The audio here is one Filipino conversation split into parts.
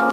Yeah,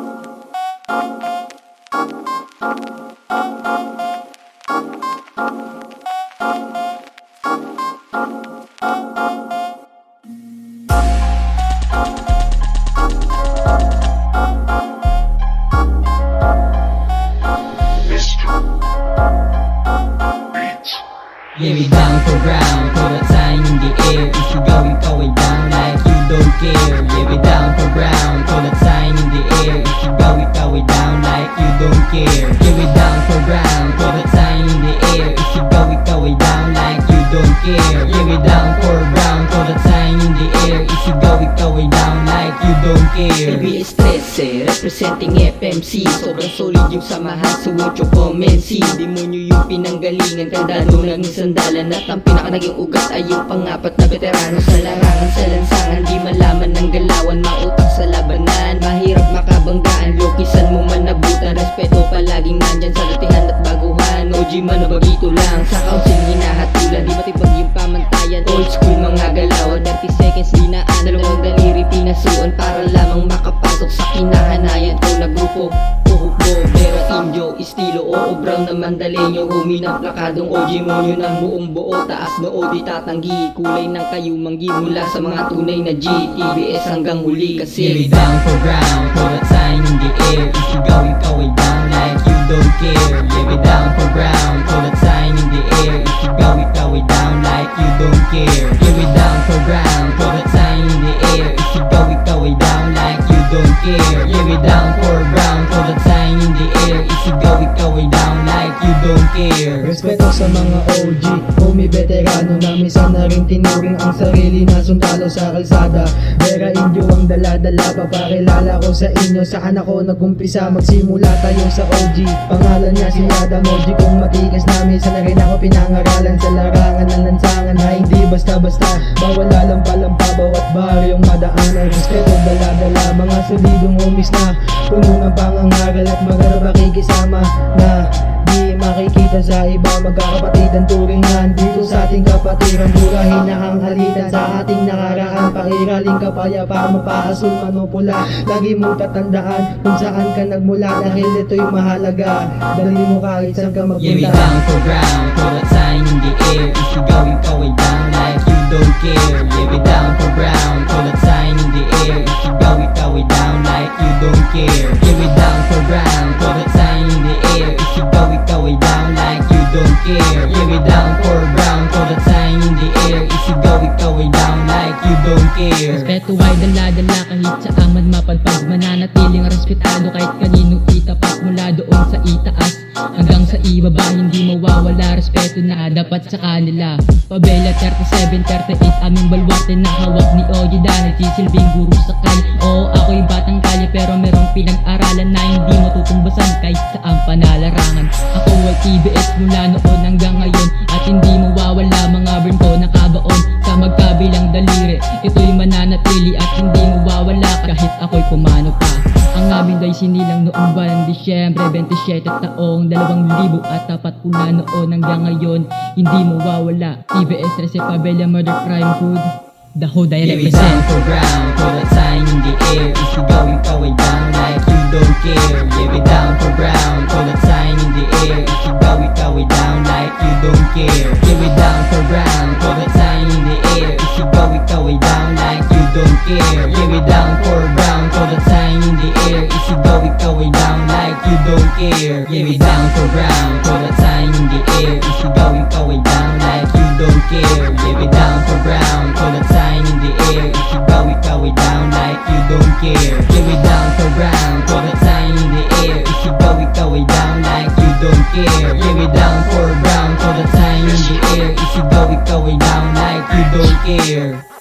we down for ground, throw that sign in the air. If you go, way down like you don't care. Yeah, we down for ground, throw that sign in the air. If you go, way down like you don't care. Yeah, we down for ground, throw that sign in the air. If you go, way down like you don't care. Yeah, we down for ground, throw that sign in the air. If you go, way down like you don't care. ABS 13, representing FMC. Sobrang solid yung samahan, so won't you come and see. Demonyo yung pinanggalingan, kandado naging sandalan. At ang pinaka naging ugat ay yung pangapat na veterano. Sa larangan, sa lansangan, di malaman ng galawan. Mautang sa labanan, mahirap makabanggaan. Lokisan mo man nabutan, respeto palaging nandyan sa datihan at baguhan. OG man na bagito lang, sa council hinahatulan. Di matibag yung pamantayan, old school mga galawan. 30 seconds dinaan, dalawang daliri pinasuan para lamang makapasok sa kinahanayan ko na grupo. Hukbo, pero indio, estilo o brown na mandaleño. Huminang plakadong OG monyo ng buong buo. Taas noo di tatanggi, kulay ng kayo manggi. Mula sa mga tunay na G, TBS hanggang huli kasi yeah, we down for ground, throw that sign in the air. If you go, way down like you don't care. Yeah, we down for ground, throw that sign in the air. If you go, way down like you don't care. Yeah, we down for ground, throw that sign in the air. If you go, way down like you don't care. Yeah, we down for ground, throw that sign in the air. If you go, way down like you don't care. Respeto sa mga OG, homie veterano na minsan na rin tinuring ang sarili na sundalo sa kalsada. Vera indio ang dala-dala, papakilala ko sa inyo. Saan ako nagumpisa, magsimula tayo sa OG. Pangalan niya si Adam, OG kung matigas na minsan na rin ako pinangaralan. Sa larangan ng lansangan na hindi basta-basta, bawal lampa-lampa bawat baryong madaanan. Respeto dala-dala, mga solidong homies na puno ng pangangaral at magarap makikisama na di makikita sa iba. Magkakapatid ang turingan dito sa ating kapatiran. Burahin na ang halitan sa ating nakaraan. Pakiraling kapayapa, mapaasul manupula. Lagi mong tatandaan kung saan ka nagmula, dahil ito'y mahalaga. Dali mo kahit saan ka magpunta. Yeah, we down for ground, throw that sign in the air. If you go, way down like you don't care. Yeah, we down for ground, throw that sign in the air. If you go, way down like you don't care. Yeah, we down for ground, throw that sign in the air. If you go, way down like you don't care. Yeah, we down for ground, throw that sign in the air. If you go, way down like you don't care. Respeto ay dala-dala kahit sa amad mapadpad. Mananatiling respetado kahit kanino itapat. Mula doon sa itaas hanggang sa ibaba, hindi mawawala respeto na dapat sa kanila. Pabela 37, 38, aming balwarte na hawak ni OG dahil sisilbing guru sa kali. Oo, ako'y batang kalye pero merong pinag-aralan na hindi matutumbasan kahit sa ang panalarangan. Ako ay TBS mula noon hanggang ngayon at hindi mawawala mga burn ko nakabaon sa magkabilang daliri. Ito'y mananatili at hindi mawawala kahit ako'y pumano pa. Ang aming day sinilang noong buwan ng Disyembre 27 taong 2004 noon hanggang ngayon hindi mawawala. TBS 13 Pabella Murder Crime Hood, the hood I Yeah, we represent. down for ground, throw that sign in the air. If you go, way down like you don't care. Yeah, we down for ground, throw that sign in the air. If you go, way down like you don't care. Yeah, we down for ground, throw that sign in the air. If you go, way down like you don't care. Yeah, we down for ground, throw that sign in the air. If you go, way down like you don't care. Yeah, we down for ground, throw that sign in the air. If you go, way down like you don't care. Yeah, we down for ground, throw that sign in the air. If you go, way down like you don't care. Yeah, we down for ground, throw that sign in the air. If you go, way down like you don't care. Yeah, we down for ground, throw that sign in the air. If you go, way down like you don't care.